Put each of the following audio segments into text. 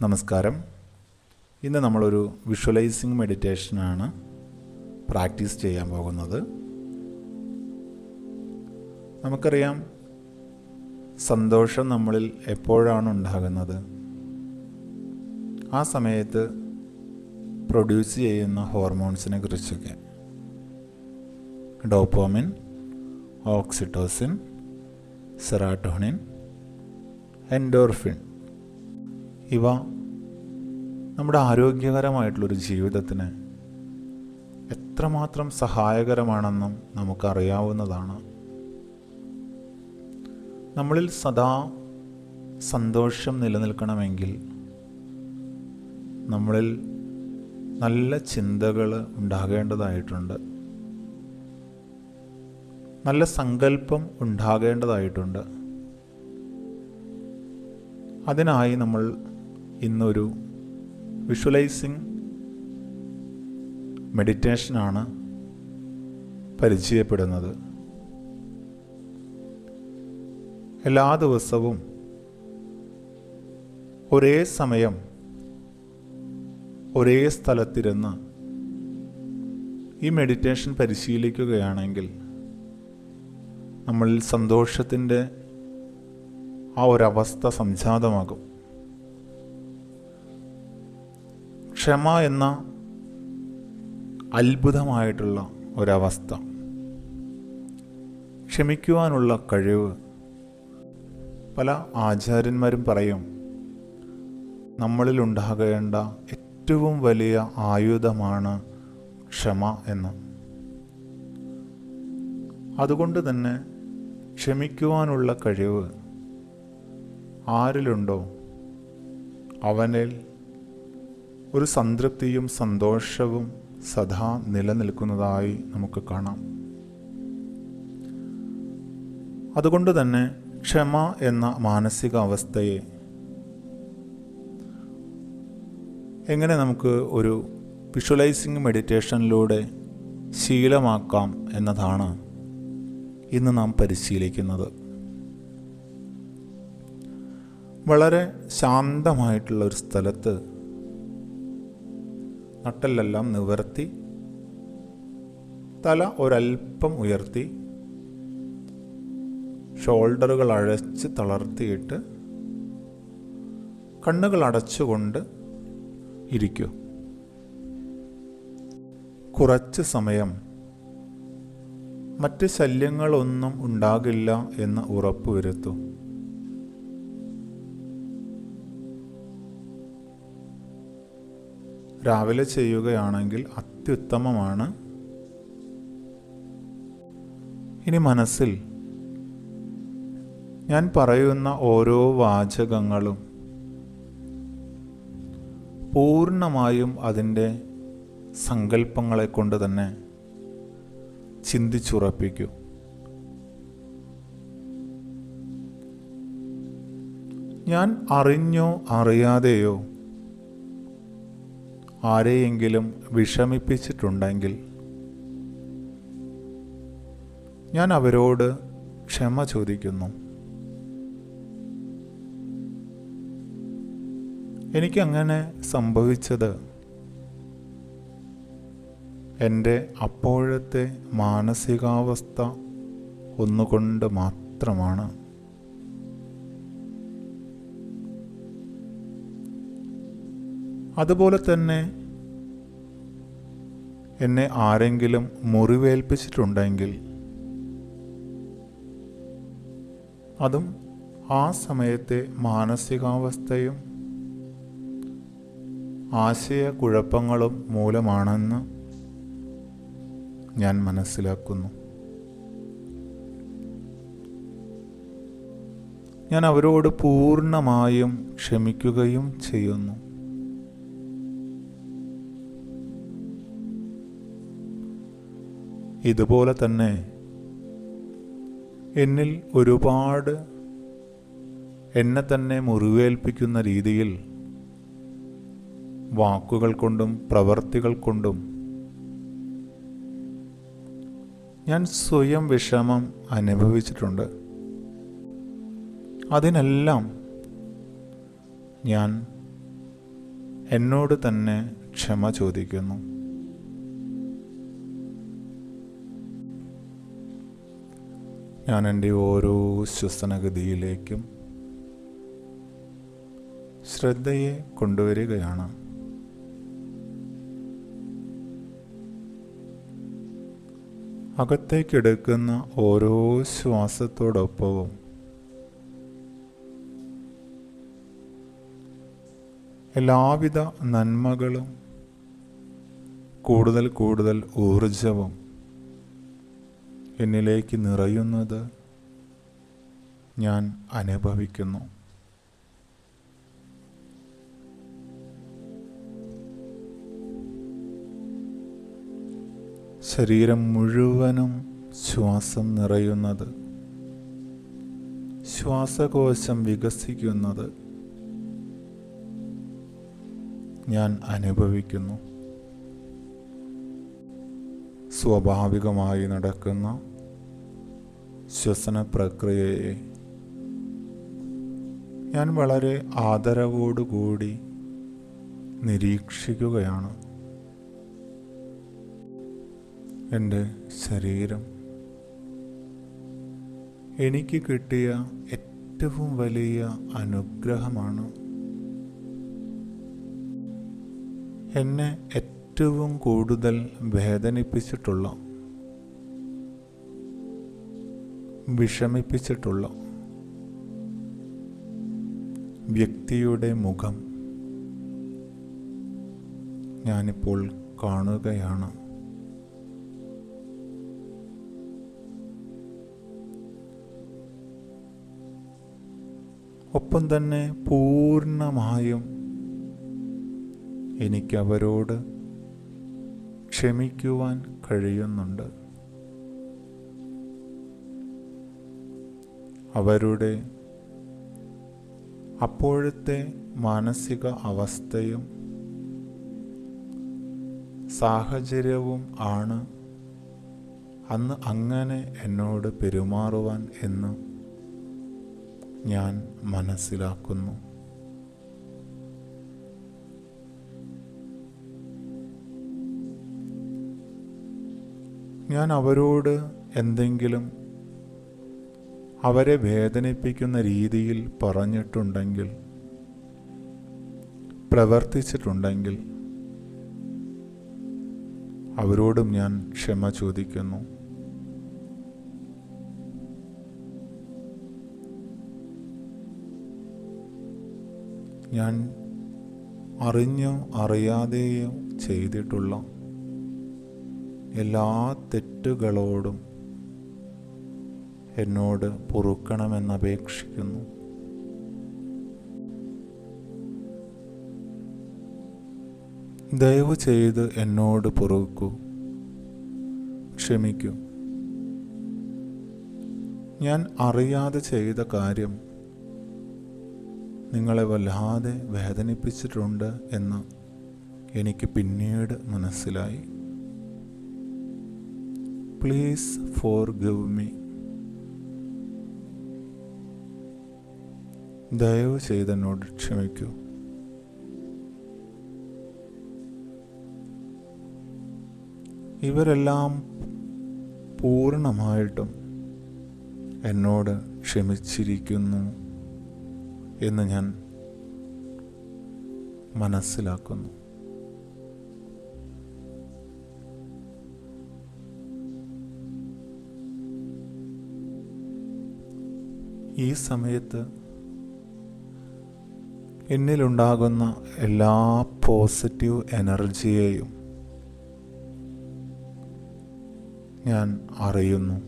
നമസ്കാരം. ഇന്ന് നമ്മളൊരു വിഷ്വലൈസിങ് മെഡിറ്റേഷനാണ് പ്രാക്ടീസ് ചെയ്യാൻ പോകുന്നത്. നമുക്കറിയാം, സന്തോഷം നമ്മളിൽ എപ്പോഴാണ് ഉണ്ടാകുന്നത്? ആ സമയത്ത് പ്രൊഡ്യൂസ് ചെയ്യുന്ന ഹോർമോൺസിനെ കുറിച്ചൊക്കെ. Dopamine, oxytocin, serotonin, endorphin. ഇവ നമ്മുടെ ആരോഗ്യകരമായിട്ടുള്ളൊരു ജീവിതത്തിന് എത്രമാത്രം സഹായകരമാണെന്നും നമുക്കറിയാവുന്നതാണ്. നമ്മളിൽ സദാ സന്തോഷം നിലനിൽക്കണമെങ്കിൽ നമ്മളിൽ നല്ല ചിന്തകൾ ഉണ്ടാകേണ്ടതായിട്ടുണ്ട്, നല്ല സങ്കല്പം ഉണ്ടാകേണ്ടതായിട്ടുണ്ട്. അതിനായി നമ്മൾ ഇന്നൊരു വിഷ്വലൈസിങ് മെഡിറ്റേഷനാണ് പരിചയപ്പെടുന്നത്. എല്ലാ ദിവസവും ഒരേ സമയം ഒരേ സ്ഥലത്തിരുന്ന് ഈ മെഡിറ്റേഷൻ പരിശീലിക്കുകയാണെങ്കിൽ നമ്മളിൽ സന്തോഷത്തിൻ്റെ ആ ഒരവസ്ഥ സംജാതമാകും. ക്ഷമ എന്ന അത്ഭുതമായിട്ടുള്ള ഒരവസ്ഥ, ക്ഷമിക്കുവാനുള്ള കഴിവ്. പല ആചാര്യന്മാരും പറയും, നമ്മളിലുണ്ടാകേണ്ട ഏറ്റവും വലിയ ആയുധമാണ് ക്ഷമ എന്ന്. അതുകൊണ്ട് തന്നെ ക്ഷമിക്കുവാനുള്ള കഴിവ് ആരിലുണ്ടോ അവനിൽ ഒരു സംതൃപ്തിയും സന്തോഷവും സദാ നിലനിൽക്കുന്നതായി നമുക്ക് കാണാം. അതുകൊണ്ട് തന്നെ ക്ഷമ എന്ന മാനസികാവസ്ഥയെ എങ്ങനെ നമുക്ക് ഒരു വിഷ്വലൈസിങ് മെഡിറ്റേഷനിലൂടെ ശീലമാക്കാം എന്നതാണ് ഇന്ന് നാം പരിശീലിക്കുന്നത്. വളരെ ശാന്തമായിട്ടുള്ള ഒരു സ്ഥലത്ത് നട്ടെല്ലെല്ലാം നിവർത്തി, തല ഒരൽപ്പം ഉയർത്തി, ഷോൾഡറുകൾ അഴച്ച് തളർത്തിയിട്ട് കണ്ണുകൾ അടച്ചുകൊണ്ട് ഇരിക്കൂ. കുറച്ച് സമയം മറ്റ് ശല്യങ്ങളൊന്നും ഉണ്ടാകില്ല എന്ന് ഉറപ്പുവരുത്തൂ. രാവിലെ ചെയ്യുകയാണെങ്കിൽ അത്യുത്തമമാണ്. ഇനി മനസ്സിൽ ഞാൻ പറയുന്ന ഓരോ വാചകങ്ങളും പൂർണ്ണമായും അതിൻ്റെ സങ്കല്പങ്ങളെ കൊണ്ട് തന്നെ ചിന്തിച്ചുറപ്പിക്കൂ. ഞാൻ അറിഞ്ഞോ അറിയാതെയോ ആരെയെങ്കിലും വിഷമിപ്പിച്ചിട്ടുണ്ടെങ്കിൽ ഞാൻ അവരോട് ക്ഷമ ചോദിക്കുന്നു. എനിക്കങ്ങനെ സംഭവിച്ചത് എൻ്റെ അപ്പോഴത്തെ മാനസികാവസ്ഥ ഒന്നുകൊണ്ട് മാത്രമാണ്. അതുപോലെ തന്നെ എന്നെ ആരെങ്കിലും മുറിവേൽപ്പിച്ചിട്ടുണ്ടെങ്കിൽ അതും ആ സമയത്തെ മാനസികാവസ്ഥയും ആശയക്കുഴപ്പങ്ങളും മൂലമാണെന്ന് ഞാൻ മനസ്സിലാക്കുന്നു. ഞാൻ അവരോട് പൂർണ്ണമായും ക്ഷമിക്കുകയും ചെയ്യുന്നു. ഇതുപോലെ തന്നെ എന്നിൽ ഒരുപാട് എന്നെ തന്നെ മുറിവേൽപ്പിക്കുന്ന രീതിയിൽ വാക്കുകൾ കൊണ്ടും പ്രവർത്തികൾ കൊണ്ടും ഞാൻ സ്വയം വിഷമം അനുഭവിച്ചിട്ടുണ്ട്. അതിനെല്ലാം ഞാൻ എന്നോട് തന്നെ ക്ഷമ ചോദിക്കുന്നു. ഞാൻ എൻ്റെ ഓരോ ശ്വസനഗതിയിലേക്കും ശ്രദ്ധയെ കൊണ്ടുവരികയാണ്. അകത്തേക്കെടുക്കുന്ന ഓരോ ശ്വാസത്തോടൊപ്പവും എല്ലാവിധ നന്മകളും കൂടുതൽ കൂടുതൽ ഊർജവും എന്നിലേക്ക് നിറയുന്നത് ഞാൻ അനുഭവിക്കുന്നു. ശരീരം മുഴുവനും ശ്വാസം നിറയുന്നത്, ശ്വാസകോശം വികസിക്കുന്നത് ഞാൻ അനുഭവിക്കുന്നു. സ്വാഭാവികമായി നടക്കുന്ന ശ്വസന പ്രക്രിയയെ ഞാൻ വളരെ ആദരവോടുകൂടി നിരീക്ഷിക്കുകയാണ്. എൻ്റെ ശരീരം എനിക്ക് കിട്ടിയ ഏറ്റവും വലിയ അനുഗ്രഹമാണ്. എന്നെ ഏറ്റവും കൂടുതൽ വേദനിപ്പിച്ചിട്ടുള്ള, വിഷമിപ്പിച്ചിട്ടുള്ള വ്യക്തിയുടെ മുഖം ഞാനിപ്പോൾ കാണുകയാണ്. ഒപ്പം തന്നെ പൂർണ്ണമായും എനിക്കവരോട് ക്ഷമിക്കുവാൻ കഴിയുന്നുണ്ട്. അവരുടെ അപ്പോഴത്തെ മാനസിക അവസ്ഥയും സാഹചര്യവും ആണ് അന്ന് അങ്ങനെ എന്നോട് പെരുമാറുവാൻ എന്ന് ഞാൻ മനസ്സിലാക്കുന്നു. ഞാൻ അവരോട് എന്തെങ്കിലും അവരെ വേദനിപ്പിക്കുന്ന രീതിയിൽ പറഞ്ഞിട്ടുണ്ടെങ്കിൽ, പ്രവർത്തിച്ചിട്ടുണ്ടെങ്കിൽ അവരോടും ഞാൻ ക്ഷമ ചോദിക്കുന്നു. ഞാൻ അറിഞ്ഞോ അറിയാതെയോ ചെയ്തിട്ടുള്ള എല്ലാ തെറ്റുകളോടും എന്നോട് പൊറുക്കണമെന്നപേക്ഷിക്കുന്നു. ദയവ് ചെയ്ത് എന്നോട് പൊറുക്കൂ, ക്ഷമിക്കൂ. ഞാൻ അറിയാതെ ചെയ്ത കാര്യം നിങ്ങളെ വല്ലാതെ വേദനിപ്പിച്ചിട്ടുണ്ട് എന്ന് എനിക്ക് പിന്നീട് മനസ്സിലായി. Please forgive me. ദയവ് ചെയ്ത് എന്നോട് ക്ഷമിക്കൂ. ഇവരെല്ലാം പൂർണ്ണമായിട്ടും എന്നോട് ക്ഷമിച്ചിരിക്കുന്നു എന്ന് ഞാൻ മനസ്സിലാക്കുന്നു. ഈ സമയത്ത് എന്നിലുണ്ടാകുന്ന എല്ലാ പോസിറ്റീവ് എനർജിയെയും ഞാൻ അറിയുന്നു.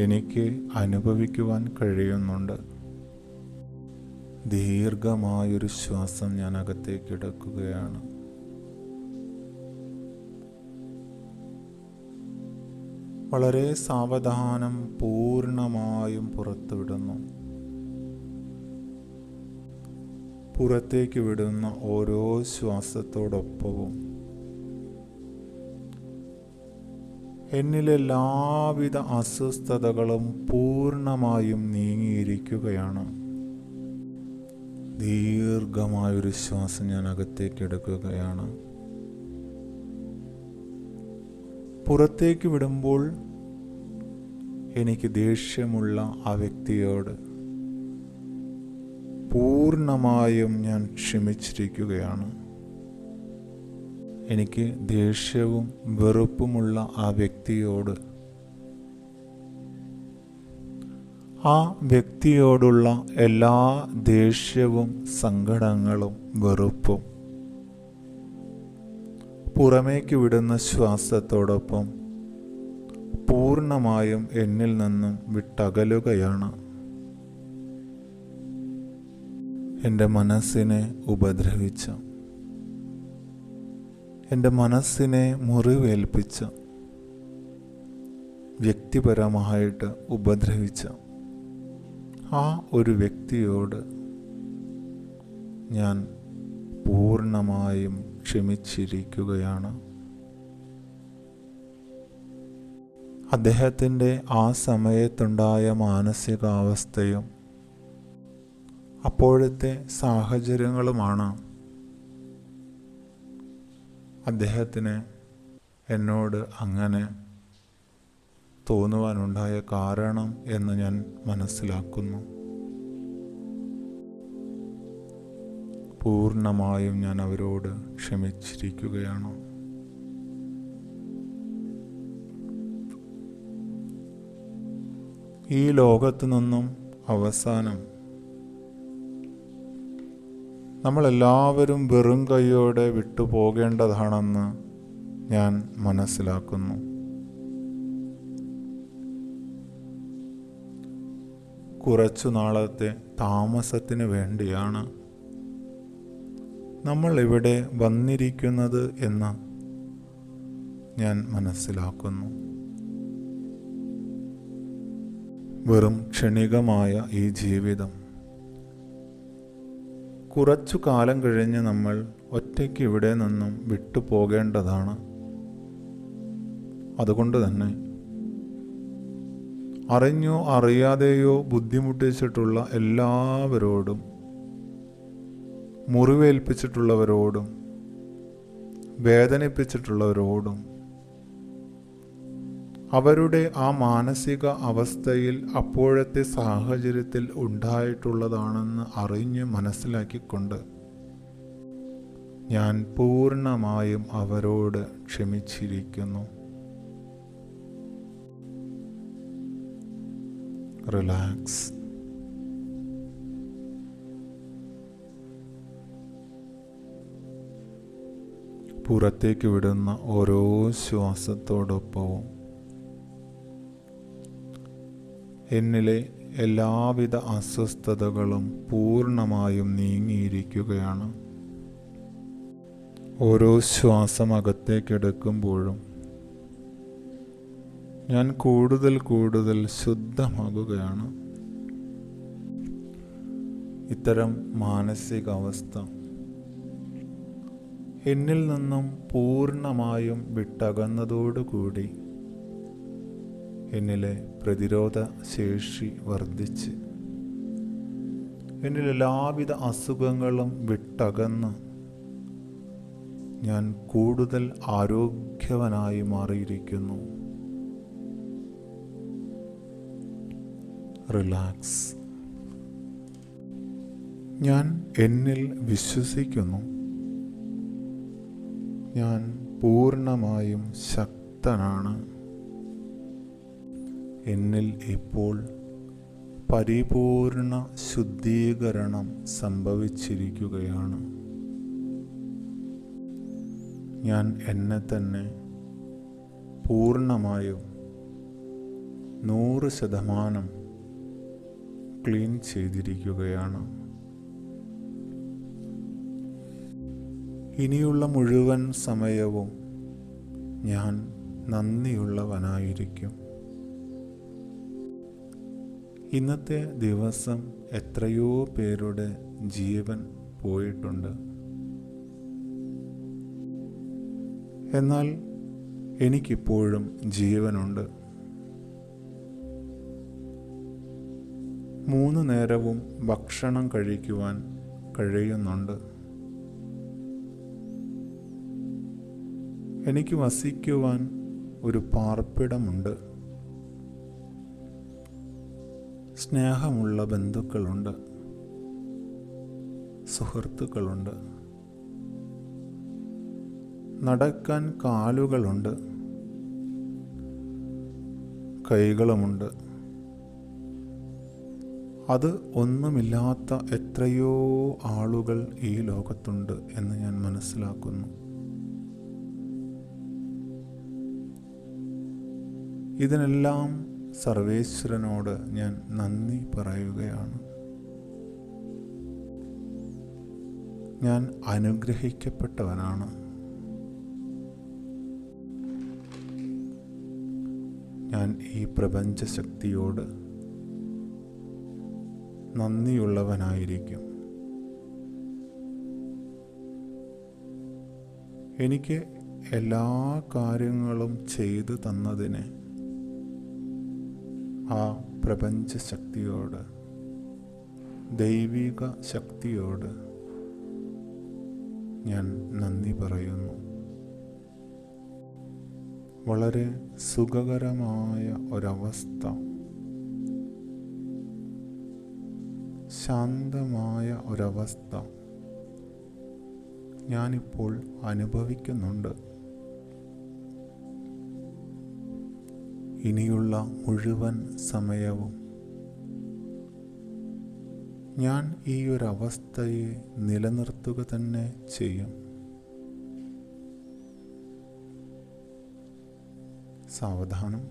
എനിക്ക് അനുഭവിക്കുവാൻ കഴിയുന്നുണ്ട്. ദീർഘമായൊരു ശ്വാസം ഞാൻ അകത്തേക്ക് എടുക്കുകയാണ്. വളരെ സാവധാനം പൂർണ്ണമായും പുറത്തുവിടുന്നു. പുറത്തേക്ക് വിടുന്ന ഓരോ ശ്വാസത്തോടൊപ്പവും എന്നിലെ എല്ലാവിധ അസ്വസ്ഥതകളും പൂർണ്ണമായും നീങ്ങിയിരിക്കുകയാണ്. ദീർഘമായൊരു ശ്വാസം ഞാൻ അകത്തേക്ക് എടുക്കുകയാണ്. പുറത്തേക്ക് വിടുമ്പോൾ എനിക്ക് ദേഷ്യമുള്ള ആ വ്യക്തിയോട് പൂർണ്ണമായും ഞാൻ ക്ഷമിച്ചിരിക്കുകയാണ്. എനിക്ക് ദേഷ്യവും വെറുപ്പുമുള്ള ആ വ്യക്തിയോട് ആ വ്യക്തിയോടുള്ള എല്ലാ ദേഷ്യവും സങ്കടങ്ങളും വെറുപ്പും പുറമേക്ക് വിടുന്ന ശ്വാസത്തോടൊപ്പം പൂർണ്ണമായും എന്നിൽ നിന്നും വിട്ടകലുകയാണ്. എൻ്റെ മനസ്സിനെ ഉപദ്രവിച്ച, എൻ്റെ മനസ്സിനെ മുറിവേൽപ്പിച്ച, വ്യക്തിപരമായിട്ട് ഉപദ്രവിച്ച ആ ഒരു വ്യക്തിയോട് ഞാൻ പൂർണ്ണമായും ക്ഷമിച്ചിരിക്കുകയാണ്. അദ്ദേഹത്തിൻ്റെ ആ സമയത്തുണ്ടായ മാനസികാവസ്ഥയും അപ്പോഴത്തെ സാഹചര്യങ്ങളുമാണ് അദ്ദേഹത്തിന് എന്നോട് അങ്ങനെ തോന്നുവാനുണ്ടായ കാരണം എന്ന് ഞാൻ മനസ്സിലാക്കുന്നു. പൂർണ്ണമായും ഞാൻ അവരോട് ക്ഷമിച്ചിരിക്കുകയാണ്. ഈ ലോകത്തു നിന്നും അവസാനം നമ്മളെല്ലാവരും വെറും കൈയോടെ വിട്ടുപോകേണ്ടതാണെന്ന് ഞാൻ മനസ്സിലാക്കുന്നു. കുറച്ചു നാളത്തെ താമസത്തിന് വേണ്ടിയാണ് നമ്മൾ ഇവിടെ വന്നിരിക്കുന്നത് എന്ന് ഞാൻ മനസ്സിലാക്കുന്നു. വെറും ക്ഷണികമായ ഈ ജീവിതം കുറച്ചു കാലം കഴിഞ്ഞ് നമ്മൾ ഒറ്റയ്ക്ക് ഇവിടെ നിന്നും വിട്ടുപോകേണ്ടതാണ്. അതുകൊണ്ട് തന്നെ അറിഞ്ഞോ അറിയാതെയോ ബുദ്ധിമുട്ടിച്ചിട്ടുള്ള എല്ലാവരോടും, മുറിവേൽപ്പിച്ചിട്ടുള്ളവരോടും, വേദനിപ്പിച്ചിട്ടുള്ളവരോടും അവരുടെ ആ മാനസിക അവസ്ഥയിൽ അപ്പോഴത്തെ സാഹചര്യത്തിൽ ഉണ്ടായിട്ടുള്ളതാണെന്ന് അറിഞ്ഞ് മനസ്സിലാക്കിക്കൊണ്ട് ഞാൻ പൂർണ്ണമായും അവരോട് ക്ഷമിച്ചിരിക്കുന്നു. റിലാക്സ്. പുറത്തേക്ക് വിടുന്ന ഓരോ ശ്വാസത്തോടൊപ്പവും എന്നിലെ എല്ലാവിധ അസ്വസ്ഥതകളും പൂർണ്ണമായും നീങ്ങിയിരിക്കുകയാണ്. ഓരോ ശ്വാസം അകത്തേക്കെടുക്കുമ്പോഴും ഞാൻ കൂടുതൽ കൂടുതൽ ശുദ്ധമാകുകയാണ്. ഇത്തരം മാനസികാവസ്ഥ എന്നിൽ നിന്നും പൂർണ്ണമായും വിട്ടകന്നതോടുകൂടി എന്നിലെ പ്രതിരോധ ശേഷി വർദ്ധിച്ച് എന്നിൽ എല്ലാവിധ അസുഖങ്ങളും വിട്ടകന്ന് ഞാൻ കൂടുതൽ ആരോഗ്യവാനായി മാറിയിരിക്കുന്നു. റിലാക്സ്. ഞാൻ എന്നിൽ വിശ്വസിക്കുന്നു. ഞാൻ പൂർണ്ണമായും ശക്തനാണ്. എന്നിൽ ഇപ്പോൾ പരിപൂർണ ശുദ്ധീകരണം സംഭവിച്ചിരിക്കുകയാണ്. ഞാൻ എന്നെ തന്നെ പൂർണ്ണമായും 100% ക്ലീൻ ചെയ്തിരിക്കുകയാണ്. ഇനിയുള്ള മുഴുവൻ സമയവും ഞാൻ നന്ദിയുള്ളവനായിരിക്കും. ഇന്നത്തെ ദിവസം എത്രയോ പേരുടെ ജീവൻ പോയിട്ടുണ്ട്. എന്നാൽ എനിക്കിപ്പോഴും ജീവനുണ്ട്. 3 നേരവും ഭക്ഷണം കഴിക്കുവാൻ കഴിയുന്നുണ്ട്. എനിക്ക് വസിക്കുവാൻ ഒരു പാർപ്പിടമുണ്ട്. സ്നേഹമുള്ള ബന്ധുക്കളുണ്ട്, സുഹൃത്തുക്കളുണ്ട്, നടക്കാൻ കാലുകളുണ്ട്, കൈകളുമുണ്ട്. അത് ഒന്നുമില്ലാത്ത എത്രയോ ആളുകൾ ഈ ലോകത്തുണ്ട് എന്ന് ഞാൻ മനസ്സിലാക്കുന്നു. ഇതിനെല്ലാം സർവേശ്വരനോട് ഞാൻ നന്ദി പറയുകയാണ്. ഞാൻ അനുഗ്രഹിക്കപ്പെട്ടവനാണ്. ഞാൻ ഈ പ്രപഞ്ചശക്തിയോട് നന്ദിയുള്ളവനായിരിക്കും. എനിക്ക് എല്ലാ കാര്യങ്ങളും ചെയ്തു തന്നതിന് ആ പ്രപഞ്ചശക്തിയോട്, ദൈവിക ശക്തിയോട് ഞാൻ നന്ദി പറയുന്നു. വളരെ സുഖകരമായ ഒരവസ്ഥ, ശാന്തമായ ഒരവസ്ഥ ഞാനിപ്പോൾ അനുഭവിക്കുന്നുണ്ട്. ഇനിയുള്ള മുഴുവൻ സമയവും ഞാൻ ഈ ഒരവസ്ഥയെ നിലനിർത്തുക തന്നെ ചെയ്യും. സാവധാനം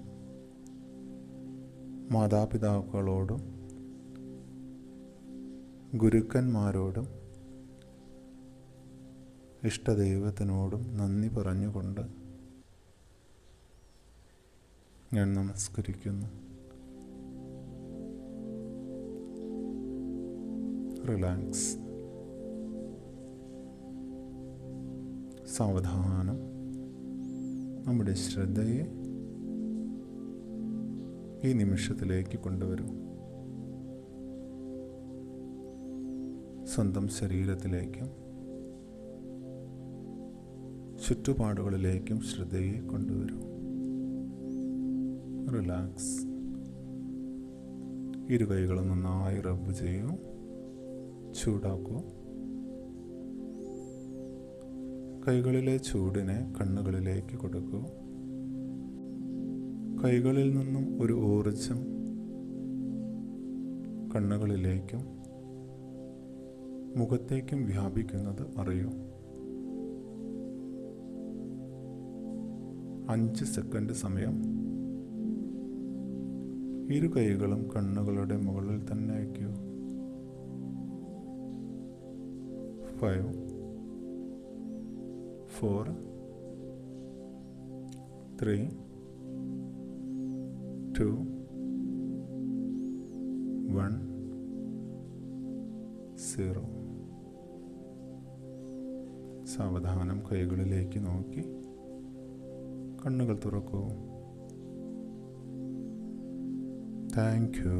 മാതാപിതാക്കളോടും ഗുരുക്കന്മാരോടും ഇഷ്ടദൈവത്തിനോടും നന്ദി പറഞ്ഞുകൊണ്ട് ഞാൻ നമസ്കരിക്കുന്നു. റിലാക്സ്. സാവധാനം നമ്മുടെ ശ്രദ്ധയെ ഈ നിമിഷത്തിലേക്ക് കൊണ്ടുവരൂ. സ്വന്തം ശരീരത്തിലേക്കും ചുറ്റുപാടുകളിലേക്കും ശ്രദ്ധയെ കൊണ്ടുവരൂ. റിലാക്സ്. ഇരു കൈകളും നന്നായി റബ്ബ് ചെയ്യൂ, ചൂടാക്കൂ. കൈകളിലെ ചൂടിനെ കണ്ണുകളിലേക്ക് കൊടുക്കൂ. കൈകളിൽ നിന്നും ഒരു ഊർജം കണ്ണുകളിലേക്കും മുഖത്തേക്കും വ്യാപിക്കുന്നത് അറിയൂ. 5 സെക്കൻഡ് സമയം ഇരു കൈകളും കണ്ണുകളുടെ മുകളിൽ തന്നെ വയ്ക്കൂ. 5 4 3 2 1 0. സാവധാനം കൈകളിലേക്ക് നോക്കി കണ്ണുകൾ തുറക്കൂ. Thank you.